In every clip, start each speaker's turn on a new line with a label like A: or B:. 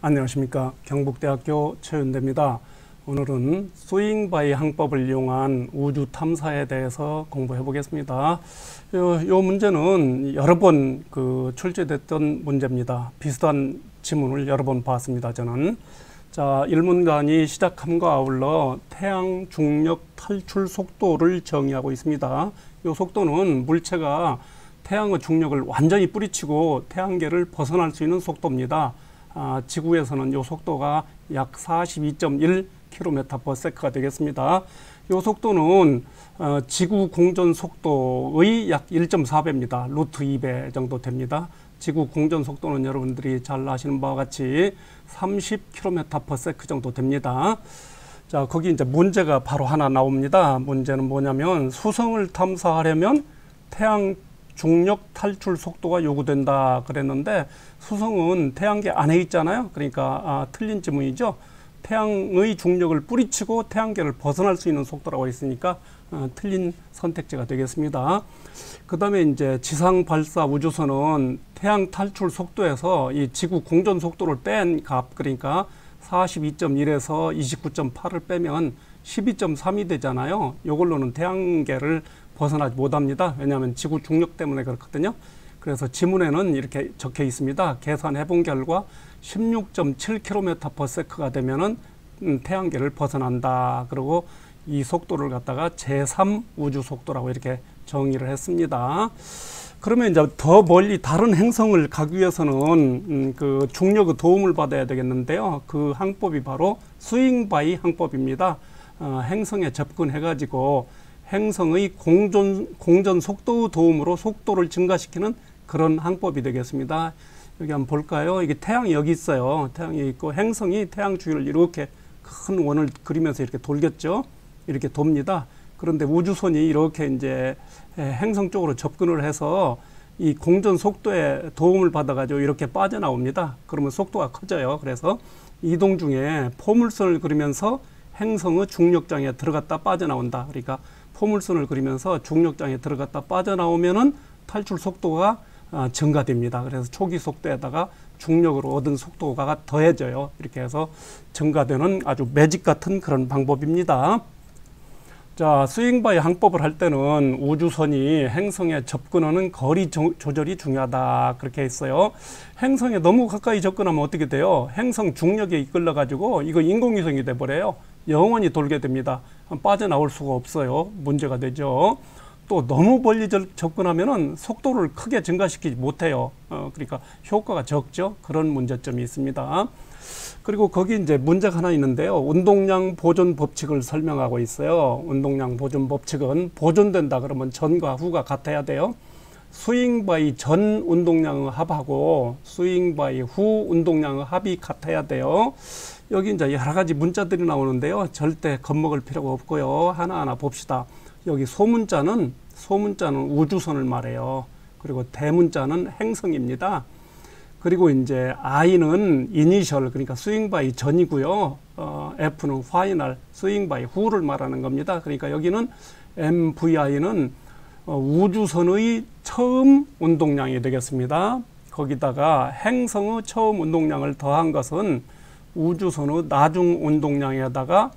A: 안녕하십니까. 경북대학교 최윤대입니다. 오늘은 스윙바이 항법을 이용한 우주 탐사에 대해서 공부해 보겠습니다. 요 문제는 여러 번 출제됐던 문제입니다. 비슷한 지문을 여러 번 봤습니다. 저는. 자, 1문간이 시작함과 아울러 태양 중력 탈출 속도를 정의하고 있습니다. 이 속도는 물체가 태양의 중력을 완전히 뿌리치고 태양계를 벗어날 수 있는 속도입니다. 지구에서는 이 속도가 약 42.1km/s가 되겠습니다. 이 속도는 지구 공전 속도의 약 1.4배입니다. 루트 2배 정도 됩니다. 지구 공전 속도는 여러분들이 잘 아시는 바와 같이 30km/s 정도 됩니다. 자, 거기 이제 문제가 바로 하나 나옵니다. 문제는 뭐냐면 수성을 탐사하려면 태양 중력 탈출 속도가 요구된다 그랬는데 수성은 태양계 안에 있잖아요. 그러니까 틀린 지문이죠. 태양의 중력을 뿌리치고 태양계를 벗어날 수 있는 속도라고 했으니까 틀린 선택지가 되겠습니다. 그 다음에 이제 지상 발사 우주선은 태양 탈출 속도에서 이 지구 공전 속도를 뺀 값, 그러니까 42.1에서 29.8을 빼면 12.3이 되잖아요. 이걸로는 태양계를 벗어나지 못합니다. 왜냐하면 지구 중력 때문에 그렇거든요. 그래서 지문에는 이렇게 적혀 있습니다. 계산해 본 결과 16.7km/s가 되면은 태양계를 벗어난다. 그리고 이 속도를 갖다가 제3 우주 속도라고 이렇게 정의를 했습니다. 그러면 이제 더 멀리 다른 행성을 가기 위해서는 그 중력의 도움을 받아야 되겠는데요. 그 항법이 바로 스윙바이 항법입니다. 행성에 접근해 가지고 행성의 공전 속도의 도움으로 속도를 증가시키는 그런 항법이 되겠습니다. 여기 한번 볼까요? 이게 태양이 여기 있어요. 태양이 있고 행성이 태양 주위를 이렇게 큰 원을 그리면서 이렇게 돌겠죠. 이렇게 돕니다. 그런데 우주선이 이렇게 이제 행성 쪽으로 접근을 해서 이 공전 속도에 도움을 받아가지고 이렇게 빠져나옵니다. 그러면 속도가 커져요. 그래서 이동 중에 포물선을 그리면서 행성의 중력장에 들어갔다 빠져나온다. 그러니까 포물선을 그리면서 중력장에 들어갔다 빠져나오면은 탈출 속도가 증가됩니다. 그래서 초기 속도에다가 중력으로 얻은 속도가 더해져요. 이렇게 해서 증가되는 아주 매직 같은 그런 방법입니다. 자, 스윙바이 항법을 할 때는 우주선이 행성에 접근하는 거리 조절이 중요하다. 그렇게 했어요. 행성에 너무 가까이 접근하면 어떻게 돼요? 행성 중력에 이끌려 가지고 이거 인공위성이 돼 버려요. 영원히 돌게 됩니다. 빠져나올 수가 없어요. 문제가 되죠. 또 너무 멀리 접근하면은 속도를 크게 증가시키지 못해요. 그러니까 효과가 적죠. 그런 문제점이 있습니다. 그리고 거기 이제 문제가 하나 있는데요. 운동량 보존 법칙을 설명하고 있어요. 운동량 보존 법칙은 보존된다 그러면 전과 후가 같아야 돼요. 스윙바이 전 운동량의 합하고 스윙바이 후 운동량의 합이 같아야 돼요. 여기 이제 여러 가지 문자들이 나오는데요. 절대 겁먹을 필요가 없고요. 하나하나 봅시다. 여기 소문자는 우주선을 말해요. 그리고 대문자는 행성입니다. 그리고 이제 I는 이니셜, 그러니까 스윙바이 전이고요. F는 파이널, 스윙바이 후를 말하는 겁니다. 그러니까 여기는 MVI는 우주선의 처음 운동량이 되겠습니다. 거기다가 행성의 처음 운동량을 더한 것은 우주선의 나중 운동량에다가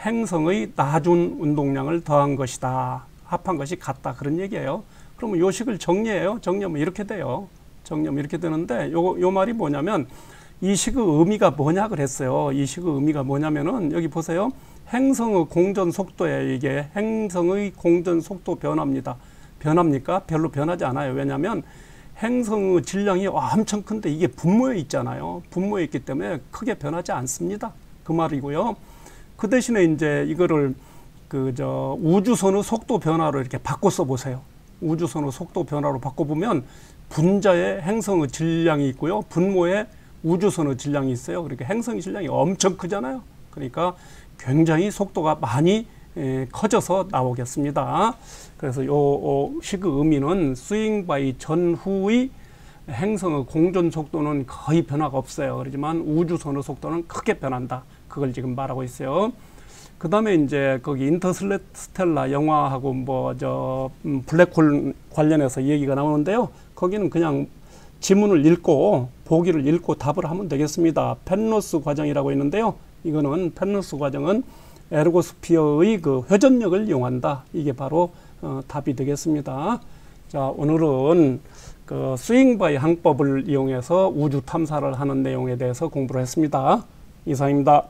A: 행성의 나중 운동량을 더한 것이다. 합한 것이 같다. 그런 얘기예요. 그러면 요 식을 정리해요. 정리하면 이렇게 돼요. 정리하면 이렇게 되는데 요 말이 뭐냐면 이 식의 의미가 뭐냐 그랬어요. 이 식의 의미가 뭐냐면은 여기 보세요. 행성의 공전 속도에 이게 행성의 공전 속도 변화입니다. 변합니까? 별로 변하지 않아요. 왜냐하면 행성의 질량이 엄청 큰데 이게 분모에 있잖아요. 분모에 있기 때문에 크게 변하지 않습니다. 그 말이고요. 그 대신에 이제 이거를 우주선의 속도 변화로 이렇게 바꿔 써보세요. 우주선의 속도 변화로 바꿔보면 분자에 행성의 질량이 있고요. 분모에 우주선의 질량이 있어요. 그러니까 행성의 질량이 엄청 크잖아요. 그러니까 굉장히 속도가 많이 커져서 나오겠습니다. 그래서 요 식의 의미는 스윙바이 전후의 행성의 공전 속도는 거의 변화가 없어요. 그렇지만 우주선의 속도는 크게 변한다. 그걸 지금 말하고 있어요. 그 다음에 이제 거기 인터스텔라 영화하고 블랙홀 관련해서 얘기가 나오는데요. 거기는 그냥 지문을 읽고 보기를 읽고 답을 하면 되겠습니다. 펜로스 과정이라고 있는데요. 이거는 펜로스 과정은 에르고스피어의 그 회전력을 이용한다. 이게 바로 답이 되겠습니다. 자, 오늘은 그 스윙바이 항법을 이용해서 우주 탐사를 하는 내용에 대해서 공부를 했습니다. 이상입니다.